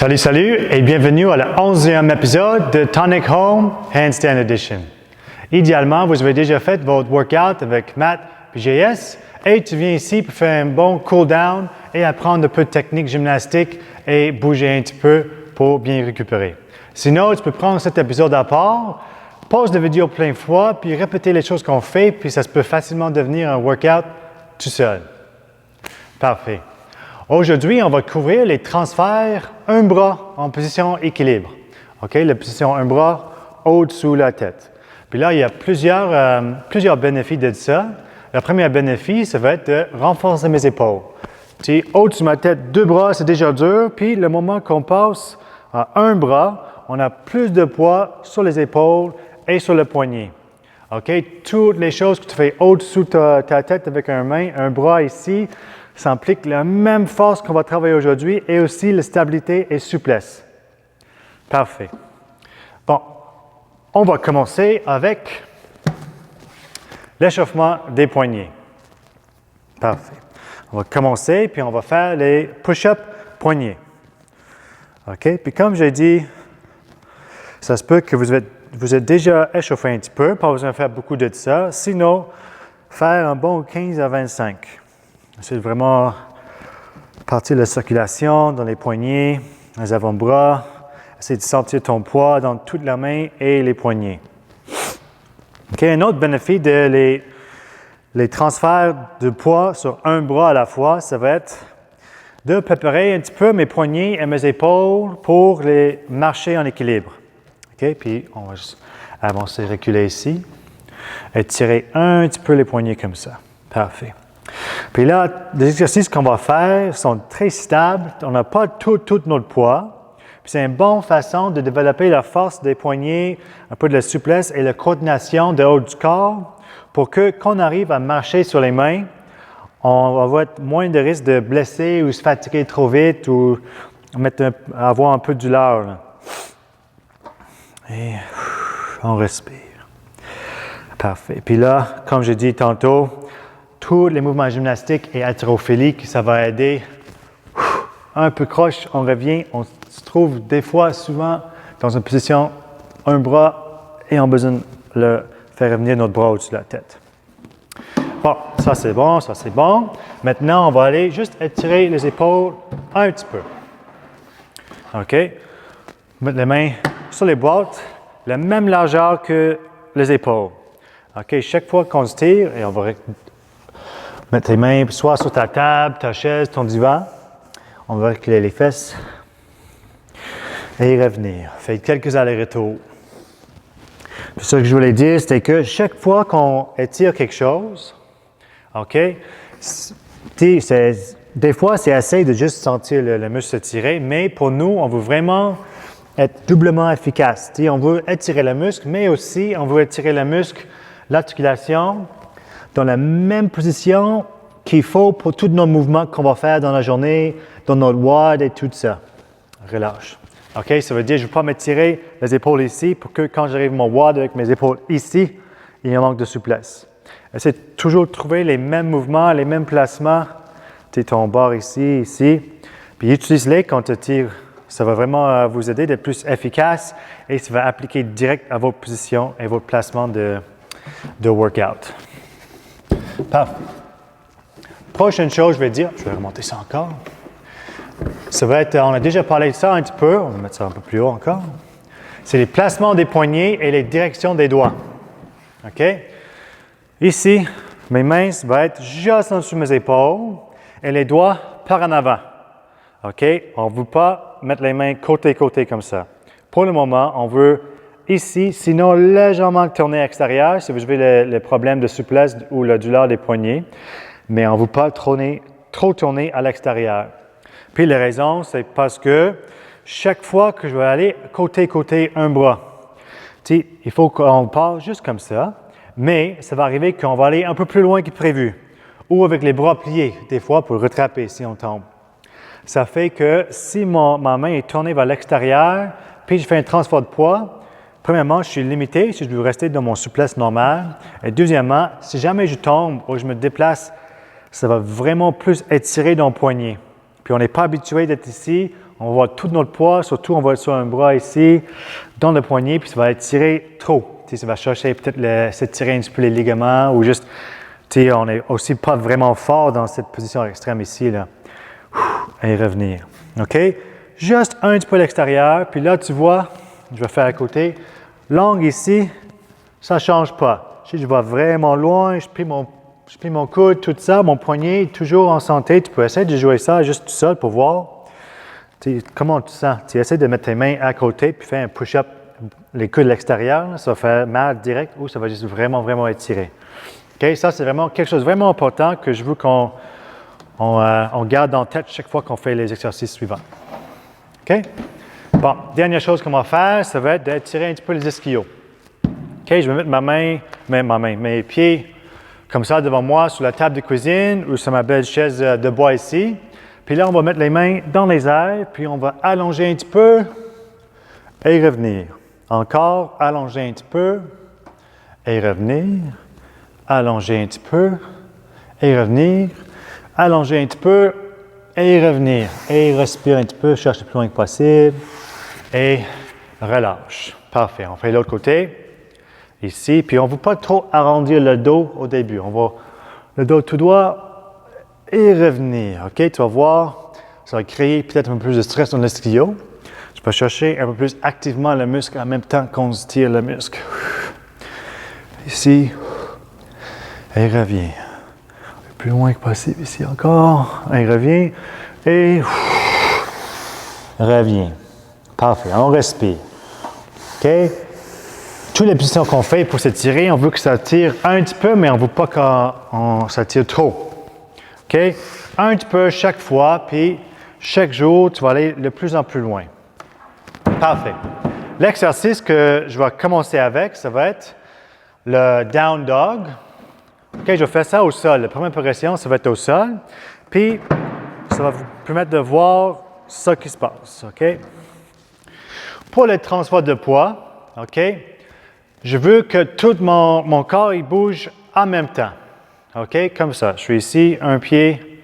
Salut, salut et bienvenue à le 11e épisode de Tonic Home Handstand Edition. Idéalement, vous avez déjà fait votre workout avec Matt et JS et tu viens ici pour faire un bon cool down et apprendre un peu de technique gymnastique et bouger un petit peu pour bien récupérer. Sinon, tu peux prendre cet épisode à part, pause la vidéo plein de fois, puis répéter les choses qu'on fait, puis ça peut facilement devenir un workout tout seul. Parfait. Aujourd'hui, on va couvrir les transferts un bras en position équilibre. OK? La position un bras au-dessous de la tête. Puis là, il y a plusieurs bénéfices de ça. Le premier bénéfice, ça va être de renforcer mes épaules. Au-dessus de ma tête, deux bras, c'est déjà dur. Puis le moment qu'on passe à un bras, on a plus de poids sur les épaules et sur le poignet. OK? Toutes les choses que tu fais au-dessous de ta tête avec un bras ici, ça implique la même force qu'on va travailler aujourd'hui et aussi la stabilité et souplesse. Parfait. Bon, on va commencer avec l'échauffement des poignets. Parfait. On va commencer, puis on va faire les push-ups poignets. OK? Puis comme j'ai dit, ça se peut que vous êtes déjà échauffé un petit peu, pas besoin de faire beaucoup de ça. Sinon, faire un bon 15 à 25. C'est vraiment partir de la circulation dans les poignets, les avant-bras. Essayer de sentir ton poids dans toute la main et les poignets. Okay, un autre bénéfice de les transferts de poids sur un bras à la fois, ça va être de préparer un petit peu mes poignets et mes épaules pour les marcher en équilibre. Okay, puis on va juste avancer, reculer ici et tirer un petit peu les poignets comme ça. Parfait. Puis là, les exercices qu'on va faire sont très stables. On n'a pas tout notre poids. Puis c'est une bonne façon de développer la force des poignets, un peu de la souplesse et la coordination de haut du corps pour que quand on arrive à marcher sur les mains, on va avoir moins de risque de blesser ou se fatiguer trop vite ou avoir un peu de douleur. Là. Et on respire. Parfait. Puis là, comme j'ai dit tantôt, tous les mouvements gymnastiques et haltérophiliques, ça va aider. Un peu croche, on revient, on se trouve des fois, souvent, dans une position, un bras, et on a besoin de faire revenir notre bras au-dessus de la tête. Bon, ça c'est bon, ça c'est bon. Maintenant, on va aller juste étirer les épaules un petit peu. OK? Mettre les mains sur les boîtes, la même largeur que les épaules. OK? Chaque fois qu'on se tire, et on va mettre tes mains soit sur ta table, ta chaise, ton divan. On va reculer les fesses et revenir. Faites quelques allers-retours. Puis ce que je voulais dire, c'était que chaque fois qu'on étire quelque chose, OK, des fois, c'est assez de juste sentir le muscle se tirer, mais pour nous, on veut vraiment être doublement efficace. On veut étirer le muscle, mais aussi, on veut étirer le muscle, l'articulation, dans la même position qu'il faut pour tous nos mouvements qu'on va faire dans la journée, dans notre WOD et tout ça. Relâche. OK? Ça veut dire que je ne vais pas m'étirer les épaules ici pour que quand j'arrive à mon WOD avec mes épaules ici, il y a un manque de souplesse. Essayez de toujours trouver les mêmes mouvements, les mêmes placements. Tu ton bord ici, ici. Puis utilise-les quand tu tires. Ça va vraiment vous aider d'être plus efficace et ça va appliquer direct à votre position et votre placement de workout. Parfait. Prochaine chose, je vais remonter ça encore. Ça va être, on a déjà parlé de ça un petit peu, on va mettre ça un peu plus haut encore. C'est les placements des poignets et les directions des doigts. OK? Ici, mes mains vont être juste en dessous de mes épaules et les doigts par en avant. OK? On ne veut pas mettre les mains côté-côté comme ça. Pour le moment, on veut ici, sinon légèrement tourner à l'extérieur si vous avez le problème de souplesse ou la douleur des poignets, mais on ne veut pas trop tourner à l'extérieur. Puis la raison, c'est parce que chaque fois que je vais aller côté un bras, il faut qu'on part juste comme ça, mais ça va arriver qu'on va aller un peu plus loin que prévu, ou avec les bras pliés, des fois pour rattraper si on tombe. Ça fait que si ma main est tournée vers l'extérieur, puis je fais un transfert de poids, premièrement, je suis limité si je veux rester dans mon souplesse normale. Et deuxièmement, si jamais je tombe ou je me déplace, ça va vraiment plus étirer dans le poignet. Puis on n'est pas habitué d'être ici, On va avoir tout notre poids, surtout on va être sur un bras ici, dans le poignet, puis ça va étirer trop. Tu sais, ça va chercher peut-être s'étirer un petit peu les ligaments ou juste, tu sais, on n'est aussi pas vraiment fort dans cette position extrême ici, là. Et revenir. OK? Juste un petit peu à l'extérieur, puis là, tu vois, je vais faire à côté. Langue ici, ça ne change pas. Si je vais vraiment loin, je plie mon coude, tout ça, mon poignet, toujours en santé. Tu peux essayer de jouer ça juste tout seul pour voir. Tu sais, comment tu sens? Tu essaies de mettre tes mains à côté, puis faire un push-up, les coudes à l'extérieur. Ça va faire mal direct ou ça va juste vraiment, vraiment étirer. OK? Ça, c'est vraiment quelque chose de vraiment important que je veux qu'on garde en tête chaque fois qu'on fait les exercices suivants. OK? Bon, dernière chose qu'on va faire, ça va être d'étirer un petit peu les ischios. OK, je vais mettre mes pieds comme ça devant moi sur la table de cuisine ou sur ma belle chaise de bois ici. Puis là, on va mettre les mains dans les airs, puis on va allonger un petit peu et revenir. Encore, allonger un petit peu et revenir. Allonger un petit peu et revenir. Allonger un petit peu et revenir. Et respire un petit peu, cherche le plus loin que possible. Et relâche. Parfait. On fait l'autre côté. Ici. Puis on ne veut pas trop arrondir le dos au début. On va le dos tout droit et revenir. OK? Tu vas voir, ça va créer peut-être un peu plus de stress dans l'ischio. Tu peux chercher un peu plus activement le muscle en même temps qu'on se tire le muscle. Ici. Et reviens. Plus loin que possible ici encore. Et reviens. Et reviens. Parfait. On respire. OK? Toutes les positions qu'on fait pour s'étirer, on veut que ça tire un petit peu, mais on ne veut pas que ça tire trop. OK? Un petit peu chaque fois, puis chaque jour, tu vas aller de plus en plus loin. Parfait. L'exercice que je vais commencer avec, ça va être le down dog. OK, je vais faire ça au sol. La première progression, ça va être au sol. Puis, ça va vous permettre de voir ce qui se passe. OK? Pour le transfert de poids, OK? Je veux que tout mon corps il bouge en même temps. OK? Comme ça. Je suis ici, un pied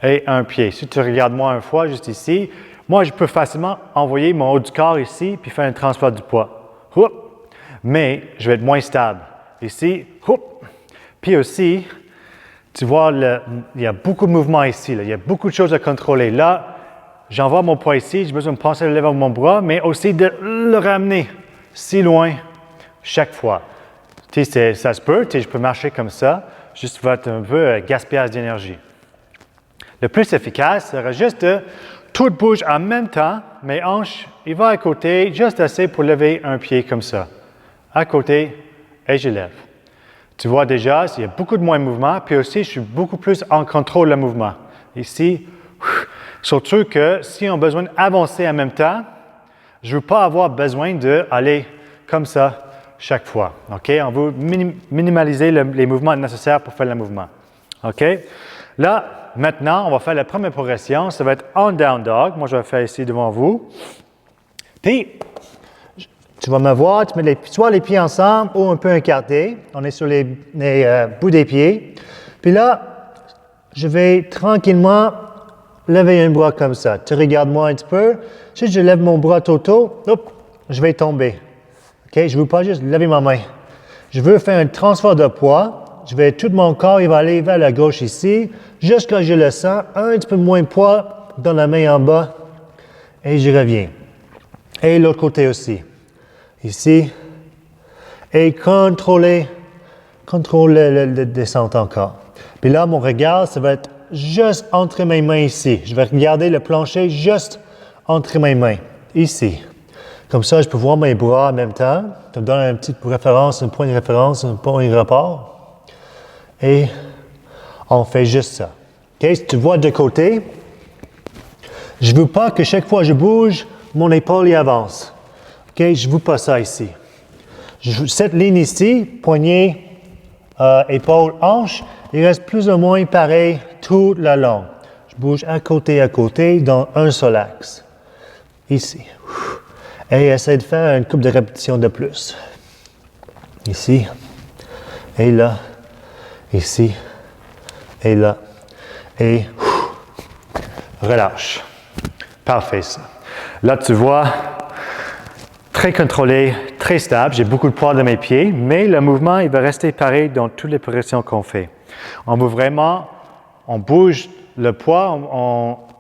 et un pied. Si tu regardes moi une fois, juste ici, moi, je peux facilement envoyer mon haut du corps ici puis faire un transfert du poids. Mais je vais être moins stable. Ici, puis aussi, tu vois, il y a beaucoup de mouvements ici. Là. Il y a beaucoup de choses à contrôler. Là, j'envoie mon poids ici. J'ai besoin de penser à lever mon bras, mais aussi de le ramener si loin chaque fois. Tu sais, ça se peut, je peux marcher comme ça, juste va être un peu gaspillage d'énergie. Le plus efficace serait juste de tout bouge en même temps, mes hanches, il va à côté, juste assez pour lever un pied comme ça. À côté, et je lève. Tu vois déjà, il y a beaucoup de moins de mouvement, puis aussi, je suis beaucoup plus en contrôle du mouvement. Ici, surtout que si on a besoin d'avancer en même temps, je ne veux pas avoir besoin d'aller comme ça chaque fois. OK? On veut minimaliser les mouvements nécessaires pour faire le mouvement. OK? Là, maintenant, on va faire la première progression. Ça va être en down dog. Moi, je vais faire ici devant vous. Puis, tu vas me voir, tu mets soit les pieds ensemble ou un peu écartés. On est sur les bouts des pieds. Puis là, je vais tranquillement lever un bras comme ça. Tu regardes moi un petit peu. Si je lève mon bras toto, je vais tomber. Okay? Je ne veux pas juste lever ma main. Je veux faire un transfert de poids. Tout mon corps, il va aller vers la gauche ici. Juste quand je le sens, un petit peu moins de poids dans la main en bas. Et je reviens. Et l'autre côté aussi. Ici. Et contrôler la descente encore. Puis là, mon regard, ça va être juste entre mes mains ici. Je vais regarder le plancher juste entre mes mains. Ici. Comme ça, je peux voir mes bras en même temps. Ça me donne une petite référence, un point de référence, un point de rapport. Et on fait juste ça. Okay? Si tu vois de côté, je ne veux pas que chaque fois que je bouge, mon épaule y avance. Okay? Je ne veux pas ça ici. Cette ligne ici, poignet, épaule, hanche, il reste plus ou moins pareil tout le long. Je bouge à côté dans un seul axe. Ici. Et essaie de faire une couple de répétitions de plus. Ici. Et là. Ici. Et là. Et relâche. Parfait ça. Là, tu vois, très contrôlé, très stable. J'ai beaucoup de poids dans mes pieds, mais le mouvement, il va rester pareil dans toutes les progressions qu'on fait. On veut vraiment, on bouge le poids,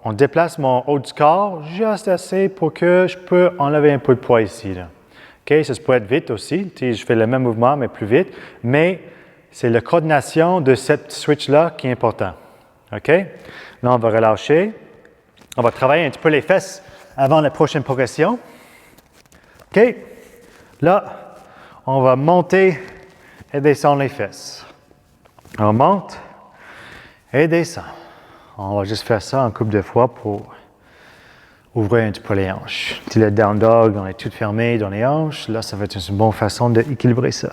on déplace mon haut du corps juste assez pour que je peux enlever un peu de poids ici. Là. Okay? Ça peut être vite aussi. Je fais le même mouvement, mais plus vite. Mais c'est la coordination de cette switch-là qui est important. OK? Là, on va relâcher. On va travailler un petit peu les fesses avant la prochaine progression. OK? Là, on va monter et descendre les fesses. On monte et descend. On va juste faire ça un couple de fois pour ouvrir un petit peu les hanches. Si le down dog, on est tout fermé dans les hanches, là, ça va être une bonne façon d'équilibrer ça.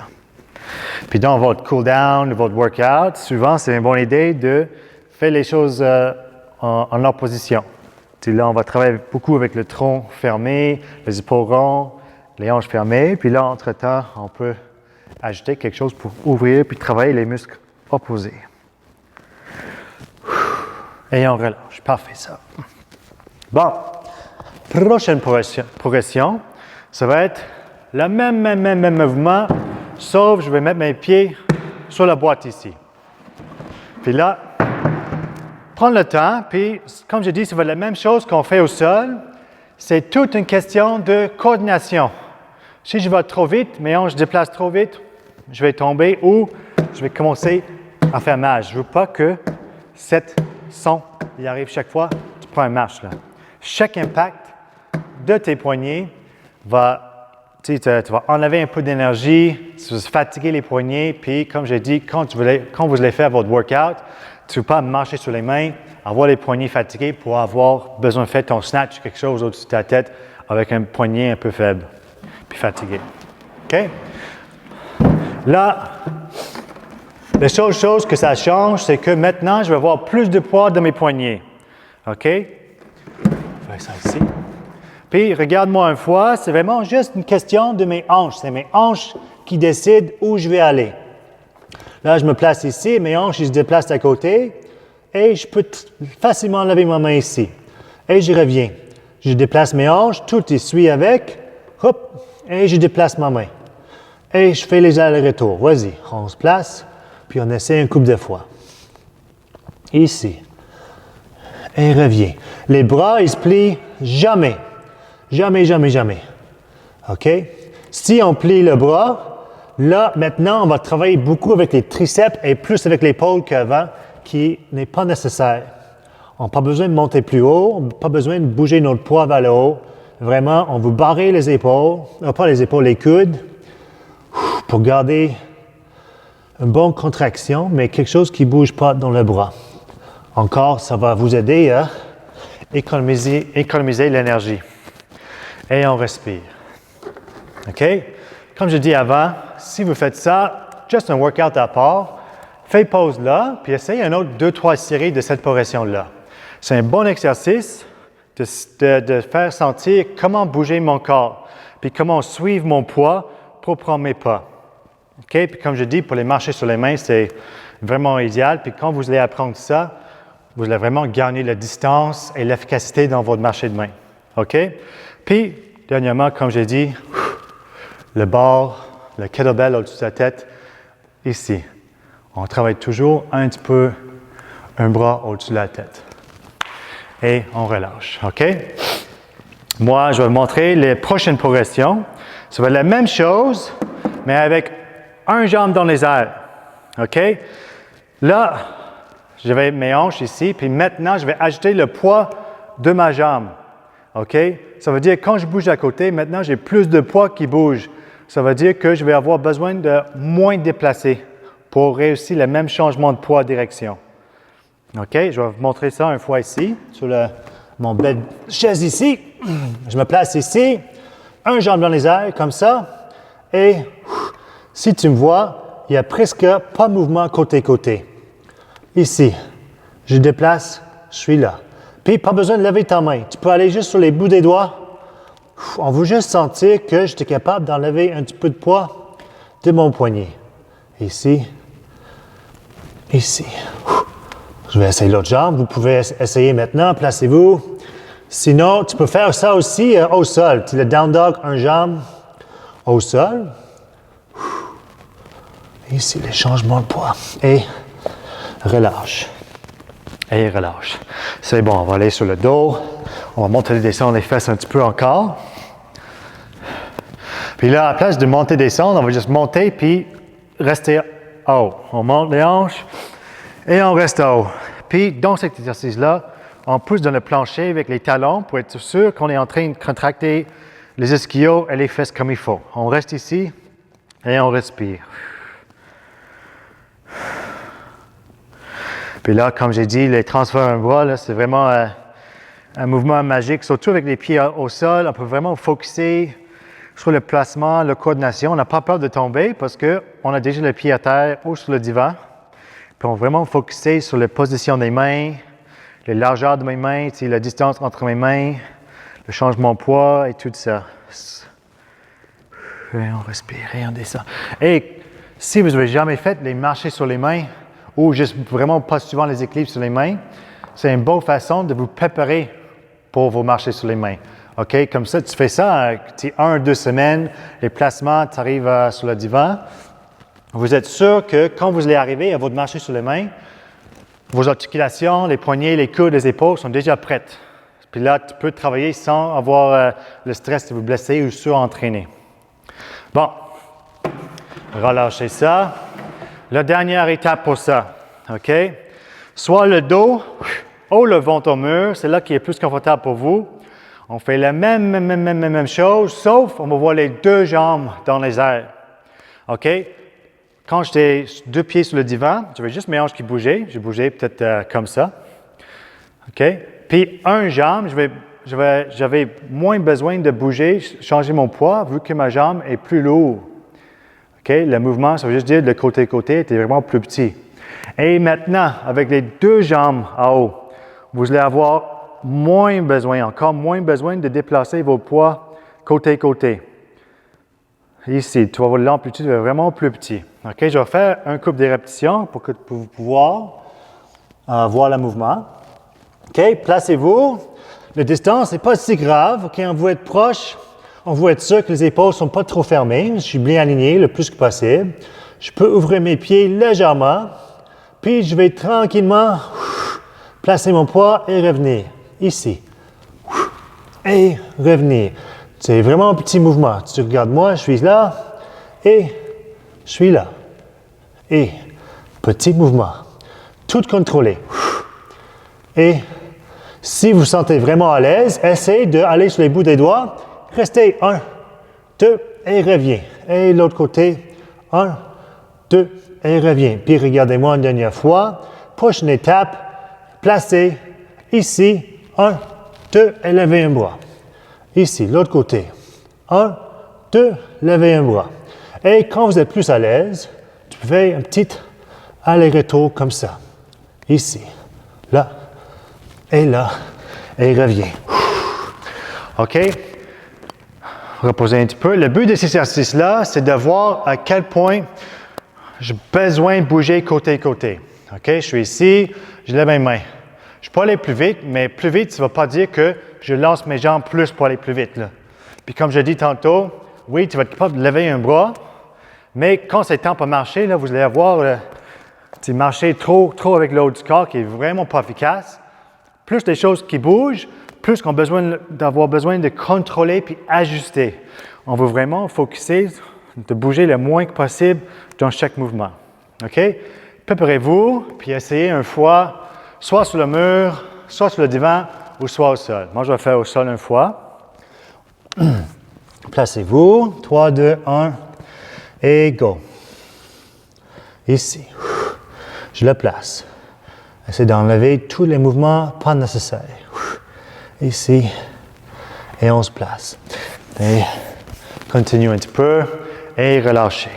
Puis dans votre cool down, votre workout, souvent, c'est une bonne idée de faire les choses en opposition. Puis là, on va travailler beaucoup avec le tronc fermé, les épaules rondes, les hanches fermées. Puis là, entre-temps, on peut ajouter quelque chose pour ouvrir puis travailler les muscles opposés. Et on relâche. Parfait, ça. Bon. Prochaine progression, ça va être le même mouvement, sauf je vais mettre mes pieds sur la boîte ici. Puis là, prendre le temps, puis comme je dis, ça va être la même chose qu'on fait au sol. C'est toute une question de coordination. Si je vais trop vite, mes hanches se déplacent trop vite, je vais tomber ou je vais commencer à faire mal. Je ne veux pas que cette son, il arrive chaque fois, tu prends une marche là. Chaque impact de tes poignets tu vas enlever un peu d'énergie, tu vas fatiguer les poignets, puis comme j'ai dit, quand vous allez faire votre workout, tu ne veux pas marcher sur les mains, avoir les poignets fatigués pour avoir besoin de faire ton snatch, quelque chose au-dessus de ta tête avec un poignet un peu faible, puis fatigué. OK? Là, la seule chose que ça change, c'est que maintenant, je vais avoir plus de poids dans mes poignets. OK? Je vais faire ça ici. Puis, regarde-moi une fois, c'est vraiment juste une question de mes hanches. C'est mes hanches qui décident où je vais aller. Là, je me place ici, mes hanches, ils se déplacent à côté et je peux facilement lever ma main ici. Et je reviens. Je déplace mes hanches, tout y suit avec, hop, et je déplace ma main. Et je fais les allers-retours. Vas-y, on se place, puis on essaie un couple de fois. Ici. Et revient. Les bras, ils se plient jamais. Jamais, jamais, jamais. OK? Si on plie le bras, là, maintenant, on va travailler beaucoup avec les triceps et plus avec l'épaule qu'avant, qui n'est pas nécessaire. On n'a pas besoin de monter plus haut, on n'a pas besoin de bouger notre poids vers le haut. Vraiment, on veut barrer les épaules, pas les épaules, les coudes, pour garder une bonne contraction, mais quelque chose qui ne bouge pas dans le bras. Encore, ça va vous aider à économiser l'énergie. Et on respire. OK? Comme je dis avant, si vous faites ça, juste un workout à part, faites pause là, puis essayez un autre 2-3 séries de cette progression-là. C'est un bon exercice de faire sentir comment bouger mon corps, puis comment suivre mon poids pour prendre mes pas. OK? Puis comme je dis, pour les marcher sur les mains, c'est vraiment idéal. Puis quand vous allez apprendre ça, vous allez vraiment gagner la distance et l'efficacité dans votre marché de main. OK? Puis, dernièrement, comme j'ai dit, le bord, le kettlebell au-dessus de la tête, ici. On travaille toujours un petit peu un bras au-dessus de la tête. Et on relâche. OK? Moi, je vais vous montrer les prochaines progressions. Ça va être la même chose, mais avec un jambe dans les airs. OK? Là, j'avais mes hanches ici, puis maintenant, je vais ajouter le poids de ma jambe. OK? Ça veut dire que quand je bouge à côté, maintenant, j'ai plus de poids qui bouge. Ça veut dire que je vais avoir besoin de moins déplacer pour réussir le même changement de poids direction. OK? Je vais vous montrer ça une fois ici, sur mon bed chaise ici. Je me place ici, un jambe dans les airs, comme ça. Et si tu me vois, il n'y a presque pas de mouvement côté-côté. Ici, je déplace, je suis là. Puis, pas besoin de lever ta main. Tu peux aller juste sur les bouts des doigts. On veut juste sentir que j'étais capable d'enlever un petit peu de poids de mon poignet. Ici. Ici. Je vais essayer l'autre jambe. Vous pouvez essayer maintenant. Placez-vous. Sinon, tu peux faire ça aussi au sol. Tu le down dog, un jambe au sol. Ici, les changements de poids. Et relâche. Et relâche. C'est bon, on va aller sur le dos. On va monter et descendre les fesses un petit peu encore. Puis là, à la place de monter et descendre, on va juste monter puis rester haut. On monte les hanches et on reste haut. Puis, dans cet exercice-là, on pousse dans le plancher avec les talons pour être sûr qu'on est en train de contracter les ischios et les fesses comme il faut. On reste ici et on respire. Puis là, comme j'ai dit, les transferts un bras, c'est vraiment un mouvement magique. Surtout avec les pieds au sol, on peut vraiment focuser sur le placement, la coordination. On n'a pas peur de tomber parce qu'on a déjà le pied à terre ou sur le divan. Puis on va vraiment focuser sur la position des mains, les largeurs de mes mains, la distance entre mes mains, le changement de poids et tout ça. Et on respire et on descend. Et si vous n'avez jamais fait les marchés sur les mains ou juste vraiment pas souvent les équilibres sur les mains, c'est une bonne façon de vous préparer pour vos marchés sur les mains. OK? Comme ça, tu fais ça 1-2 semaines, les placements, tu arrives sur le divan. Vous êtes sûr que quand vous allez arriver à votre marché sur les mains, vos articulations, les poignets, les coudes, les épaules sont déjà prêtes. Puis là, tu peux travailler sans avoir le stress de vous blesser ou surentraîner. Bon, relâchez ça. La dernière étape pour ça, OK? Soit le dos ou le ventre au mur, c'est là qui est plus confortable pour vous. On fait la même chose, sauf on va voir les deux jambes dans les airs. OK? Quand j'étais 2 pieds sur le divan, j'avais juste mes hanches qui bougeaient. J'ai bougé peut-être comme ça. OK? Puis un jambe, j'avais moins besoin de bouger, changer mon poids, vu que ma jambe est plus lourde. OK? Le mouvement, ça veut juste dire le côté-côté était vraiment plus petit. Et maintenant, avec les deux jambes en haut, vous allez avoir encore moins besoin de déplacer vos poids côté-côté. Ici, tu vas voir l'amplitude est vraiment plus petit. OK? Je vais faire un couple de répétitions pour vous pouvoir voir le mouvement. OK? Placez-vous. La distance n'est pas si grave. OK? On veut être proche. On veut être sûr que les épaules ne sont pas trop fermées. Je suis bien aligné le plus que possible. Je peux ouvrir mes pieds légèrement. Puis, je vais tranquillement placer mon poids et revenir. Ici. Et revenir. C'est vraiment un petit mouvement. Tu regardes moi, je suis là et je suis là. Et petit mouvement. Tout contrôlé. Et si vous vous sentez vraiment à l'aise, essayez d'aller sur les bouts des doigts. Restez 1, 2 et reviens. Et l'autre côté, 1, 2 et reviens. Puis regardez-moi une dernière fois. Prochaine étape, placez ici, 1, 2 et levez un bras. Ici, l'autre côté. 1, 2, levez un bras. Et quand vous êtes plus à l'aise, tu fais un petit aller-retour comme ça. Ici, là, et reviens. OK? Reposez un petit peu. Le but de cet exercice-là, c'est de voir à quel point j'ai besoin de bouger côté-côté. OK? Je suis ici, je lève mes mains. Je peux aller plus vite, mais plus vite, ça ne veut pas dire que je lance mes jambes plus pour aller plus vite. Là. Puis comme je dis tantôt, oui, tu vas être capable de lever un bras, mais quand c'est temps pour marcher, là, vous allez avoir marcher trop avec le haut du corps qui est vraiment pas efficace. Plus les choses qui bougent, plus qu'on a d'avoir besoin de contrôler puis ajuster. On veut vraiment focuser de bouger le moins que possible dans chaque mouvement. OK? Préparez-vous, puis essayez une fois, soit sur le mur, soit sur le divan, ou soit au sol. Moi, je vais faire au sol une fois. Placez-vous. 3, 2, 1, et go. Ici. Je le place. Essayez d'enlever tous les mouvements pas nécessaires. Ici. Et on se place. Et continuez un petit peu. Et relâchez.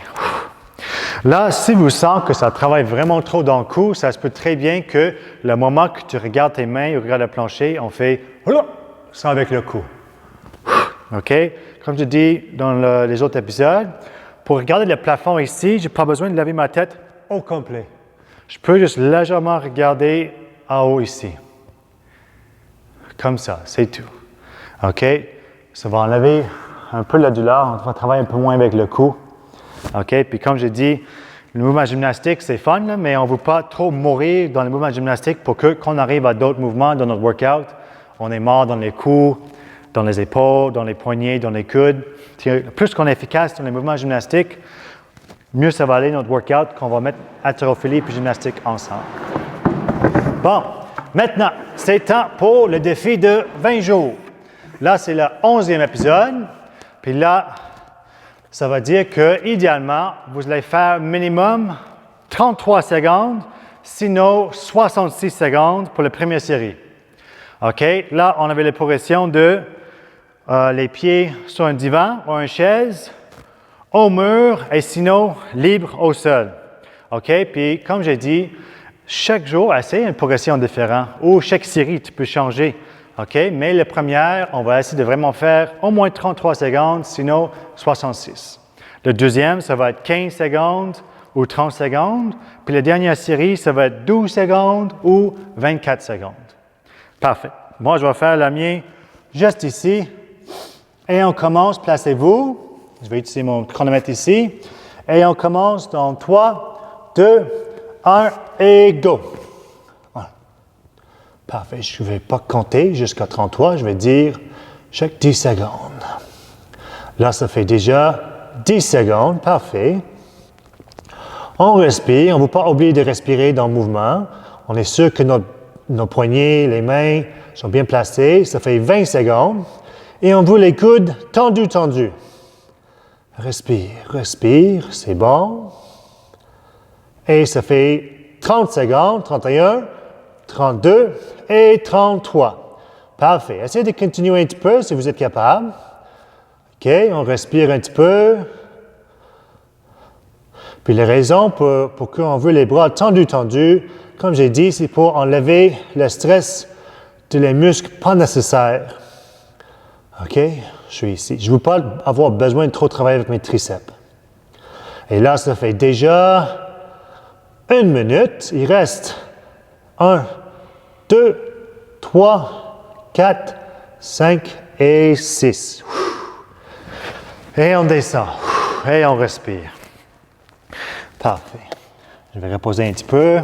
Là, si vous sentez que ça travaille vraiment trop dans le cou, ça se peut très bien que le moment que tu regardes tes mains ou regardes le plancher, on fait ça avec le cou. OK? Comme je dis dans les autres épisodes, pour regarder le plafond ici, je n'ai pas besoin de lever ma tête au complet. Je peux juste légèrement regarder en haut ici. Comme ça, c'est tout. OK? Ça va enlever un peu la douleur. On va travailler un peu moins avec le cou. OK? Puis comme j'ai dit, le mouvement gymnastique, c'est fun, là, mais on ne veut pas trop mourir dans le mouvement gymnastique pour que, quand on arrive à d'autres mouvements dans notre workout, on est mort dans les coups, dans les épaules, dans les poignets, dans les coudes. Plus qu'on est efficace dans les mouvements gymnastiques, mieux ça va aller notre workout qu'on va mettre haltérophilie et gymnastique ensemble. Bon, maintenant, c'est temps pour le défi de 20 jours. Là, c'est le 11e épisode. Puis là, ça va dire que, idéalement, vous allez faire minimum 33 secondes, sinon 66 secondes pour la première série. OK? Là, on avait la progression de les pieds sur un divan ou une chaise, au mur et sinon libre au sol. OK? Puis, comme j'ai dit, chaque jour, essaye une progression différente ou chaque série, tu peux changer. OK? Mais la première, on va essayer de vraiment faire au moins 33 secondes, sinon 66. Le deuxième, ça va être 15 secondes ou 30 secondes. Puis la dernière série, ça va être 12 secondes ou 24 secondes. Parfait. Moi, je vais faire la mienne juste ici. Et on commence, placez-vous. Je vais utiliser mon chronomètre ici. Et on commence dans 3, 2, 1 et go. Parfait, je ne vais pas compter jusqu'à 33, je vais dire chaque 10 secondes. Là, ça fait déjà 10 secondes, parfait. On respire, on ne veut pas oublier de respirer dans le mouvement. On est sûr que nos poignets, les mains sont bien placés, ça fait 20 secondes. Et on veut les coudes tendus, tendus. Respire, respire, c'est bon. Et ça fait 30 secondes, 31, 32 et 33. Parfait. Essayez de continuer un petit peu si vous êtes capable. OK, on respire un petit peu. Puis la raison pour qu'on veut les bras tendus, tendus, comme j'ai dit, c'est pour enlever le stress de les muscles pas nécessaires. OK, je suis ici. Je ne veux pas avoir besoin de trop travailler avec mes triceps. Et là, ça fait déjà 1 minute. Il reste 1, 2, 3, 4, 5 et 6. Et on descend. Et on respire. Parfait. Je vais reposer un petit peu.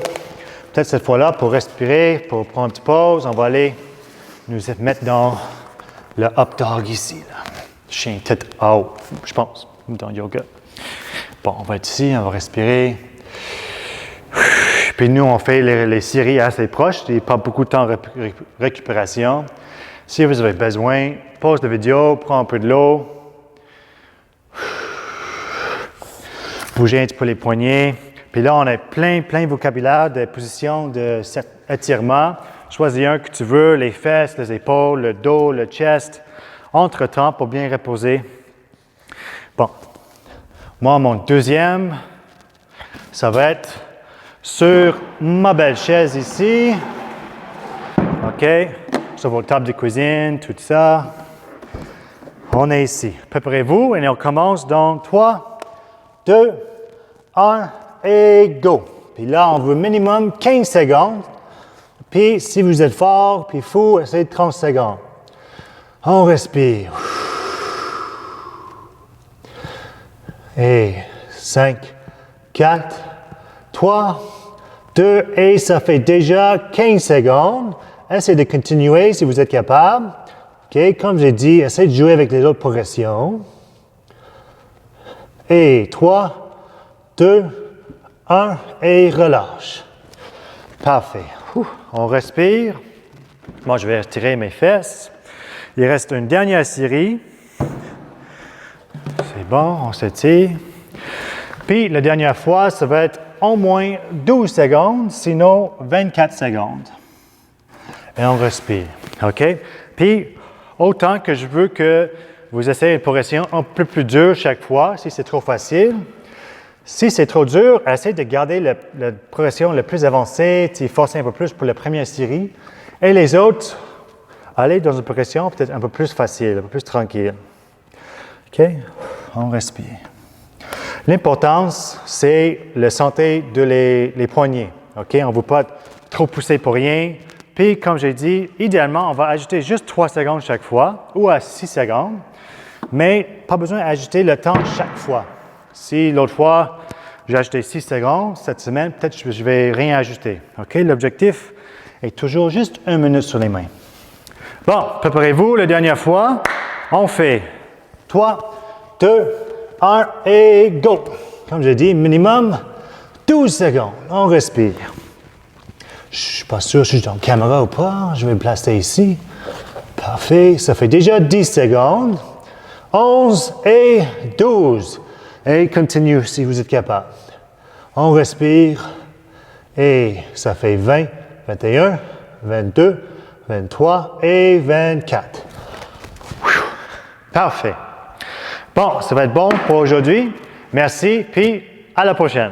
Peut-être cette fois-là, pour respirer, pour prendre une petite pause, on va aller nous mettre dans le up dog ici. Là. Chien tête en haut, je pense, dans le yoga. Bon, on va être ici, on va respirer. Puis nous, on fait les séries assez proches, il n'y a pas beaucoup de temps de récupération. Si vous avez besoin, pause la vidéo, prends un peu de l'eau. Bougez un petit peu les poignets. Puis là, on a plein de vocabulaire de positions de étirement. Choisis un que tu veux, les fesses, les épaules, le dos, le chest. Entre-temps, pour bien reposer. Bon. Moi, mon deuxième, ça va être sur ma belle chaise ici. OK? Sur votre table de cuisine, tout ça. On est ici. Préparez-vous et on commence dans 3, 2, 1 et go. Puis là, on veut minimum 15 secondes. Puis si vous êtes fort, puis fou, essayez de 30 secondes. On respire. Et 5, 4, 3, 2, et ça fait déjà 15 secondes. Essayez de continuer si vous êtes capable. OK, comme j'ai dit, essayez de jouer avec les autres progressions. Et 3, 2, 1, et relâche. Parfait. On respire. Moi, je vais retirer mes fesses. Il reste une dernière série. C'est bon, on s'étire. Puis, la dernière fois, ça va être au moins 12 secondes, sinon 24 secondes. Et on respire. OK? Puis, autant que je veux que vous essayez une progression un peu plus dure chaque fois, si c'est trop facile. Si c'est trop dur, essayez de garder la progression la plus avancée, forcez un peu plus pour la première série. Et les autres, allez dans une progression peut-être un peu plus facile, un peu plus tranquille. OK? On respire. L'importance, c'est la santé de les poignets. OK? On ne veut pas trop pousser pour rien. Puis, comme j'ai dit, idéalement, on va ajouter juste 3 secondes chaque fois ou à 6 secondes, mais pas besoin d'ajouter le temps chaque fois. Si l'autre fois, j'ai ajouté 6 secondes, cette semaine, peut-être que je ne vais rien ajouter. OK? L'objectif est toujours juste 1 minute sur les mains. Bon, préparez-vous, la dernière fois, on fait 3, 2, 1 et go! Comme j'ai dit, minimum 12 secondes. On respire. Je ne suis pas sûr si je suis en caméra ou pas. Je vais me placer ici. Parfait. Ça fait déjà 10 secondes. 11 et 12. Et continue si vous êtes capable. On respire. Et ça fait 20, 21, 22, 23 et 24. Parfait. Bon, ça va être bon pour aujourd'hui. Merci, puis à la prochaine.